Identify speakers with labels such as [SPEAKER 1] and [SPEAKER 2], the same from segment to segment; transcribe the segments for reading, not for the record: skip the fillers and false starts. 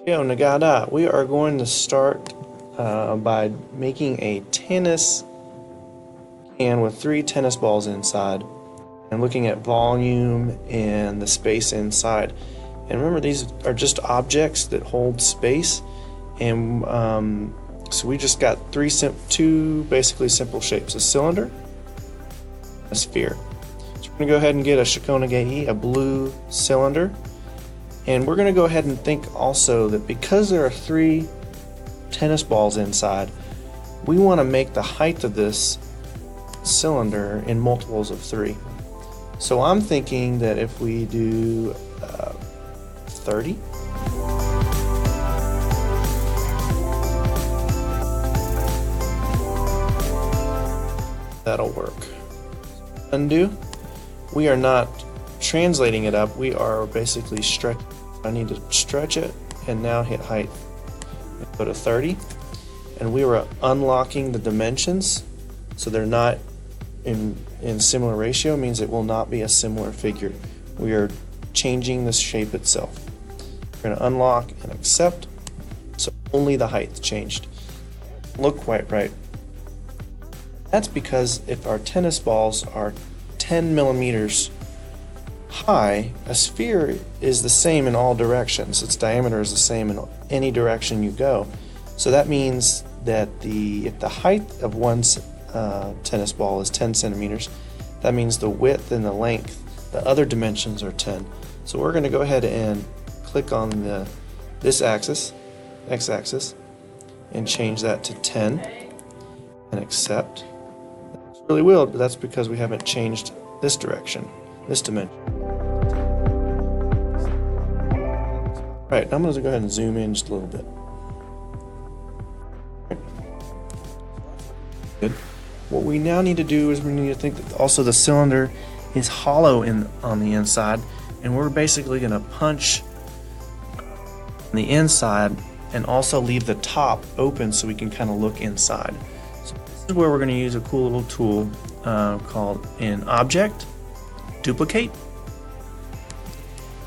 [SPEAKER 1] Yo, Nagada, we are going to start by making a tennis can with 3 tennis balls inside and looking at volume and the space inside. And remember, these are just objects that hold space, and so we just got two basically simple shapes: a cylinder, a sphere. So we're going to go ahead and get a Shikonagai, a blue cylinder. And we're going to go ahead and think also that because there are 3 tennis balls inside, we want to make the height of this cylinder in multiples of 3. So I'm thinking that if we do 30, that'll work. Undo. We are not translating it up, we are basically stretching. I need to stretch it and now hit height. Go to 30, and we were unlocking the dimensions so they're not in similar ratio. Means it will not be a similar figure. We are changing the shape itself. We're going to unlock and accept, so only the height changed. Look quite right. That's because if our tennis balls are 10 millimeters high, a sphere is the same in all directions. Its diameter is the same in any direction you go. So that means that if the height of one tennis ball is 10 centimeters, that means the width and the length, the other dimensions, are 10. So we're going to go ahead and click on this axis, x-axis, and change that to 10 and accept. That's really weird, but that's because we haven't changed this direction, this dimension. Right, I'm going to go ahead and zoom in just a little bit. Good. What we now need to do is we need to think that also the cylinder is hollow on the inside, and we're basically going to punch on the inside and also leave the top open so we can kind of look inside. So this is where we're going to use a cool little tool called an object, duplicate.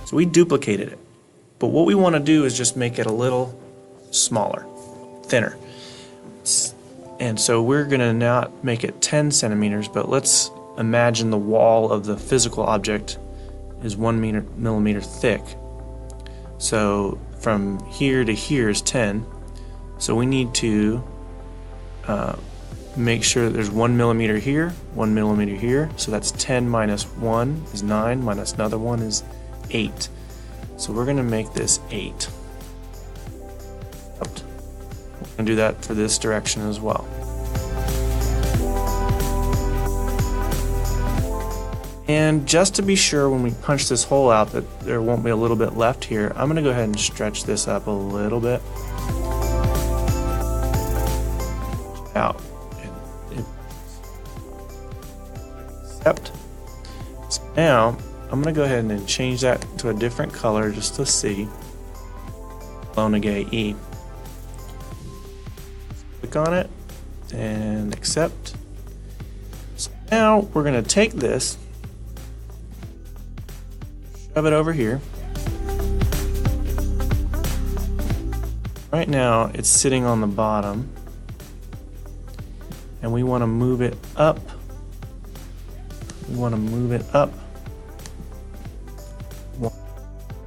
[SPEAKER 1] So we duplicated it. But what we want to do is just make it a little smaller, thinner. And so we're going to not make it 10 centimeters, but let's imagine the wall of the physical object is 1 millimeter thick. So from here to here is 10. So we need to make sure that there's 1 millimeter here, 1 millimeter here. So that's 10 minus 1 is 9, minus another 1 is 8. So we're going to make this 8. We're going to do that for this direction as well. And just to be sure when we punch this hole out that there won't be a little bit left here, I'm going to go ahead and stretch this up a little bit. Out. Accept. So now I'm going to go ahead and change that to a different color just to see. Shikonagai. Click on it and accept. So now we're going to take this, shove it over here. Right now it's sitting on the bottom, and we want to move it up. We want to move it up 1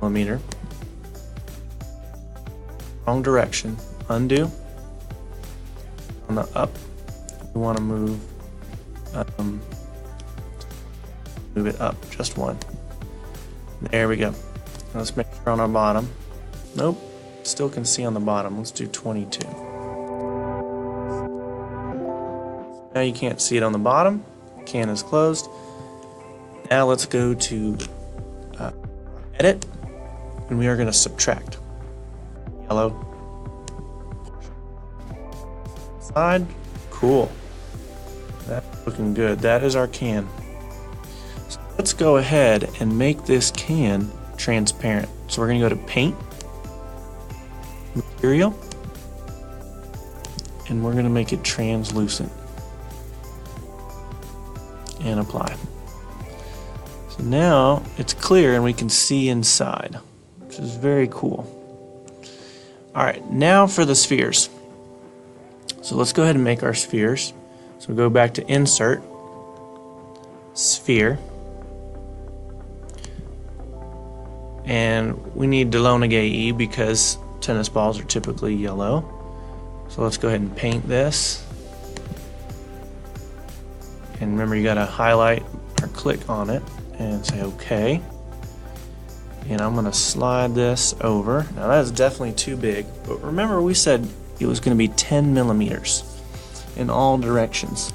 [SPEAKER 1] millimeter. Wrong direction. Undo. On the up, we want to move it up just 1. There we go. Let's make sure on our bottom. Nope. Still can see on the bottom. Let's do 22. Now you can't see it on the bottom. Can is closed. Now let's go to edit, and we are going to subtract. Yellow. Side. Cool. That's looking good. That is our can. So let's go ahead and make this can transparent. So we're going to go to Paint, Material, and we're going to make it translucent. And apply. So now it's clear and we can see inside, which is very cool. Alright, now for the spheres. So let's go ahead and make our spheres. So go back to Insert, Sphere, and we need Delonegay because tennis balls are typically yellow. So let's go ahead and paint this. And remember, you gotta highlight or click on it and say OK. And I'm gonna slide this over. Now that is definitely too big, but remember we said it was gonna be 10 millimeters in all directions.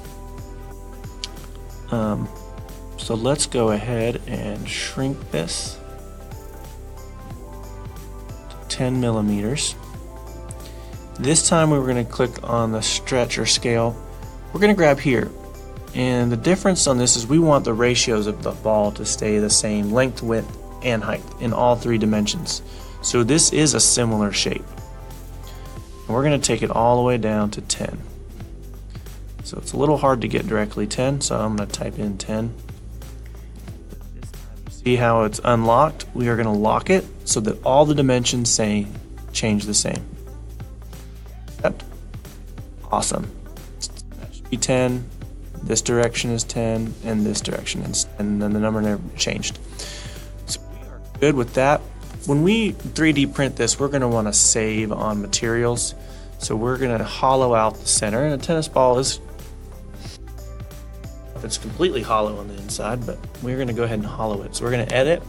[SPEAKER 1] So let's go ahead and shrink this to 10 millimeters. This time we're going to click on the stretch or scale. We're going to grab here, and the difference on this is we want the ratios of the ball to stay the same, length, width, and height in all three dimensions. So this is a similar shape. And we're going to take it all the way down to 10. So it's a little hard to get directly 10, so I'm going to type in 10. See how it's unlocked? We are going to lock it so that all the dimensions change the same. Yep. Awesome. That should be 10. This direction is 10, and this direction is 10, and then the number never changed. So we are good with that. When we 3D print this, we're going to want to save on materials. So we're going to hollow out the center, and a tennis ball is, it's completely hollow on the inside, but we're going to go ahead and hollow it. So we're going to edit,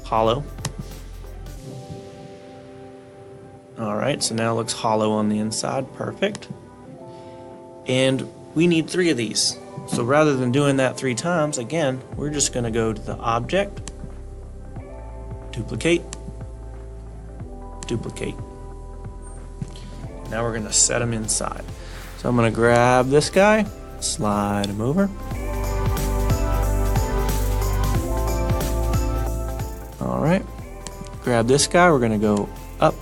[SPEAKER 1] hollow. Alright, so now it looks hollow on the inside, perfect. And we need 3 of these. So rather than doing that 3 times, again, we're just going to go to the object, duplicate, duplicate. Now we're going to set them inside. So I'm going to grab this guy, slide him over. Alright, grab this guy, we're going to go up.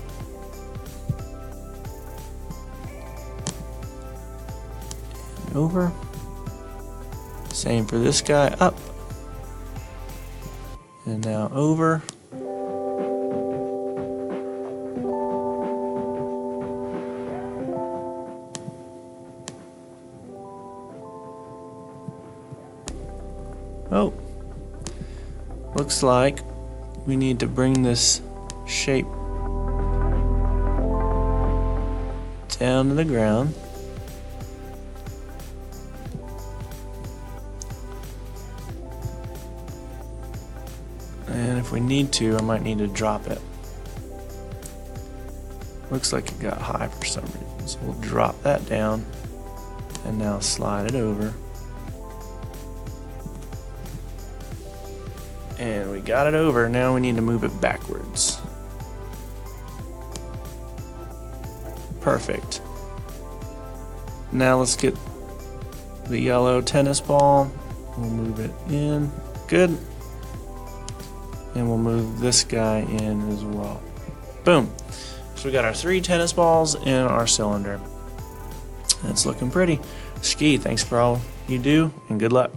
[SPEAKER 1] And over. Same for this guy, up. And now over. Oh, looks like we need to bring this shape down to the ground. And if we need to, I might need to drop it. Looks like it got high for some reason, so we'll drop that down and now slide it over. And we got it over. Now we need to move it backwards. Perfect. Now let's get the yellow tennis ball. We'll move it in. Good. And we'll move this guy in as well. Boom. So we got our 3 tennis balls in our cylinder. That's looking pretty. Ski, thanks for all you do, and good luck.